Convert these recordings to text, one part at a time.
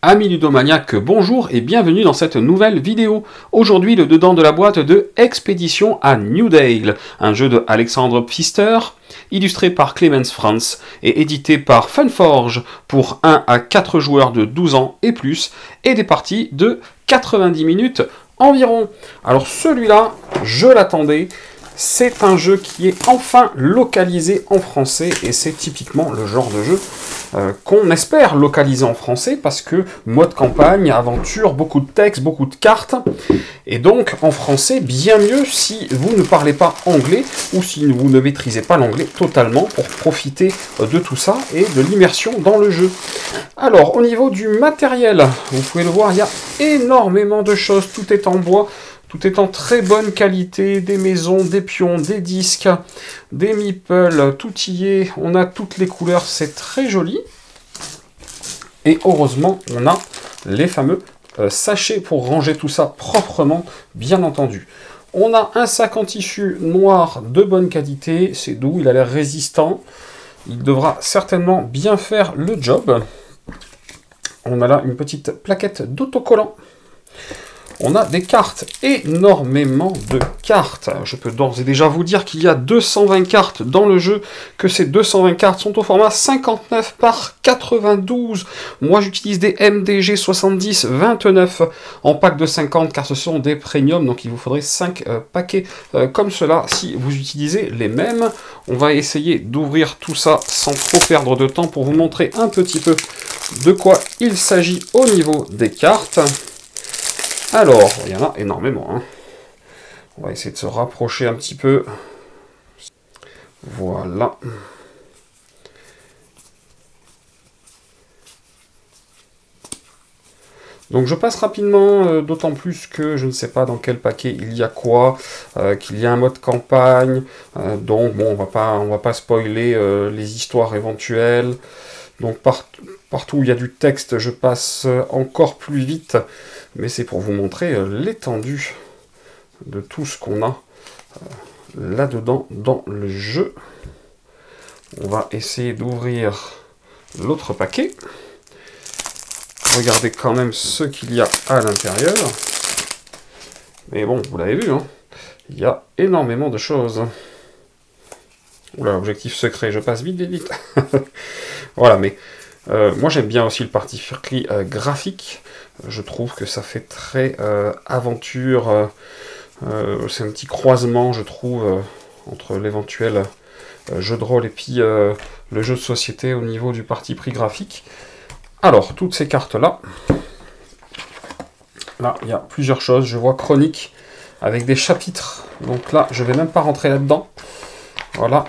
Amis ludomaniaques, bonjour et bienvenue dans cette nouvelle vidéo. Aujourd'hui, le dedans de la boîte de Expédition à New Dale, un jeu de Alexandre Pfister, illustré par Clemens Franz et édité par Funforge pour 1 à 4 joueurs de 12 ans et plus, et des parties de 90 minutes environ. Alors celui-là, je l'attendais. C'est un jeu qui est enfin localisé en français et c'est typiquement le genre de jeu qu'on espère localiser en français parce que mode campagne, aventure, beaucoup de textes, beaucoup de cartes et donc en français bien mieux si vous ne parlez pas anglais ou si vous ne maîtrisez pas l'anglais totalement pour profiter de tout ça et de l'immersion dans le jeu. Alors au niveau du matériel, vous pouvez le voir, il y a énormément de choses, tout est en bois. Tout est en très bonne qualité, des maisons, des pions, des disques, des meeples, tout y est, on a toutes les couleurs, c'est très joli. Et heureusement, on a les fameux sachets pour ranger tout ça proprement, bien entendu. On a un sac en tissu noir de bonne qualité, c'est doux, il a l'air résistant. Il devra certainement bien faire le job. On a là une petite plaquette d'autocollant. On a des cartes, énormément de cartes. Je peux d'ores et déjà vous dire qu'il y a 220 cartes dans le jeu, que ces 220 cartes sont au format 59 par 92. Moi j'utilise des MDG 70-29 en pack de 50 car ce sont des premium, donc il vous faudrait 5 paquets comme cela si vous utilisez les mêmes. On va essayer d'ouvrir tout ça sans trop perdre de temps pour vous montrer un petit peu de quoi il s'agit au niveau des cartes. Alors, il y en a énormément. Hein. On va essayer de se rapprocher un petit peu. Voilà. Donc je passe rapidement, d'autant plus que je ne sais pas dans quel paquet il y a quoi, qu'il y a un mode campagne. Donc bon, on va pas spoiler les histoires éventuelles. Donc partout où il y a du texte, je passe encore plus vite. Mais c'est pour vous montrer l'étendue de tout ce qu'on a là-dedans dans le jeu. On va essayer d'ouvrir l'autre paquet. Regardez quand même ce qu'il y a à l'intérieur. Mais bon, vous l'avez vu, hein, il y a énormément de choses. Oula, objectif secret, je passe vite, vite, vite. Voilà, mais moi j'aime bien aussi le parti graphique. Je trouve que ça fait très aventure. C'est un petit croisement, je trouve, entre l'éventuel jeu de rôle et puis le jeu de société au niveau du parti pris graphique. Alors, toutes ces cartes-là. Là, il y a plusieurs choses. Je vois chronique avec des chapitres. Donc là, je ne vais même pas rentrer là-dedans. Voilà.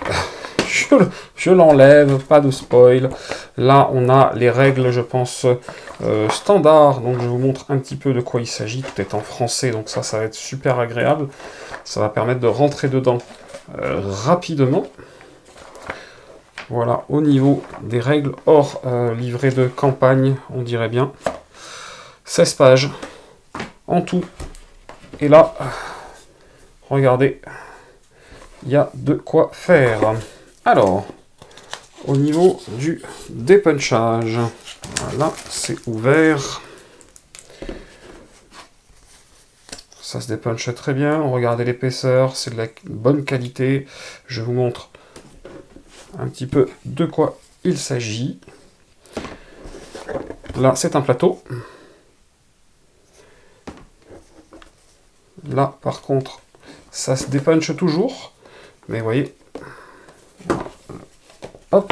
Je l'enlève, pas de spoil. Là, on a les règles, je pense, standard. Donc, je vous montre un petit peu de quoi il s'agit. Tout est en français, donc ça va être super agréable. Ça va permettre de rentrer dedans rapidement. Voilà, au niveau des règles hors livret de campagne, on dirait bien. 16 pages en tout. Et là, regardez, il y a de quoi faire. Alors, au niveau du dépunchage, voilà, c'est ouvert. Ça se dépunche très bien. Regardez l'épaisseur, c'est de la bonne qualité. Je vous montre un petit peu de quoi il s'agit. Là, c'est un plateau. Là, par contre, ça se dépunche toujours. Mais vous voyez, hop,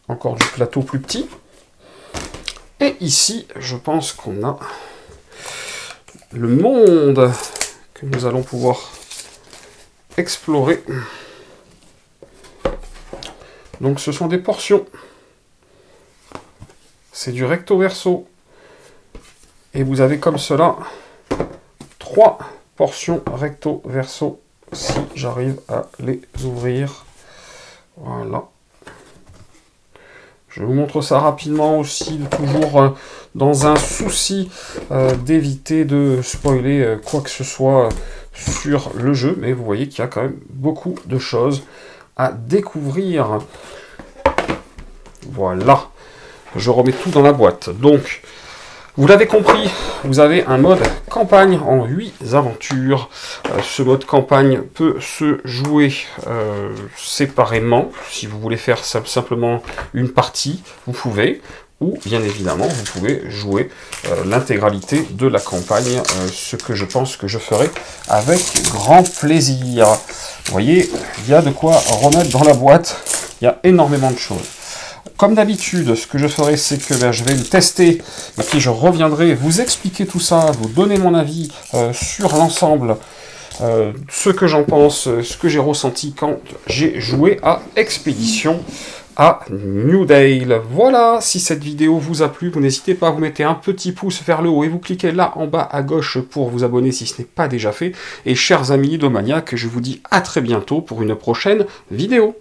encore du plateau plus petit. Et ici, je pense qu'on a le monde que nous allons pouvoir explorer. Donc ce sont des portions. C'est du recto verso. Et vous avez comme cela 3 portions recto verso. Si j'arrive à les ouvrir. Voilà. Je vous montre ça rapidement aussi, toujours dans un souci d'éviter de spoiler quoi que ce soit sur le jeu. Mais vous voyez qu'il y a quand même beaucoup de choses à découvrir. Voilà. je remets tout dans la boîte. Donc, vous l'avez compris, vous avez un mode campagne en 8 aventures. Ce mode campagne peut se jouer séparément. Si vous voulez faire simplement une partie, vous pouvez. Ou, bien évidemment, vous pouvez jouer l'intégralité de la campagne, ce que je pense que je ferai avec grand plaisir. Vous voyez, il y a de quoi remettre dans la boîte, il y a énormément de choses. Comme d'habitude, ce que je ferai, c'est que je vais le tester, et puis je reviendrai vous expliquer tout ça, vous donner mon avis sur l'ensemble, ce que j'en pense, ce que j'ai ressenti quand j'ai joué à Expédition à New Dale. Voilà, si cette vidéo vous a plu, vous n'hésitez pas à vous mettre un petit pouce vers le haut et vous cliquez là en bas à gauche pour vous abonner si ce n'est pas déjà fait. Et chers amis domaniaques, je vous dis à très bientôt pour une prochaine vidéo.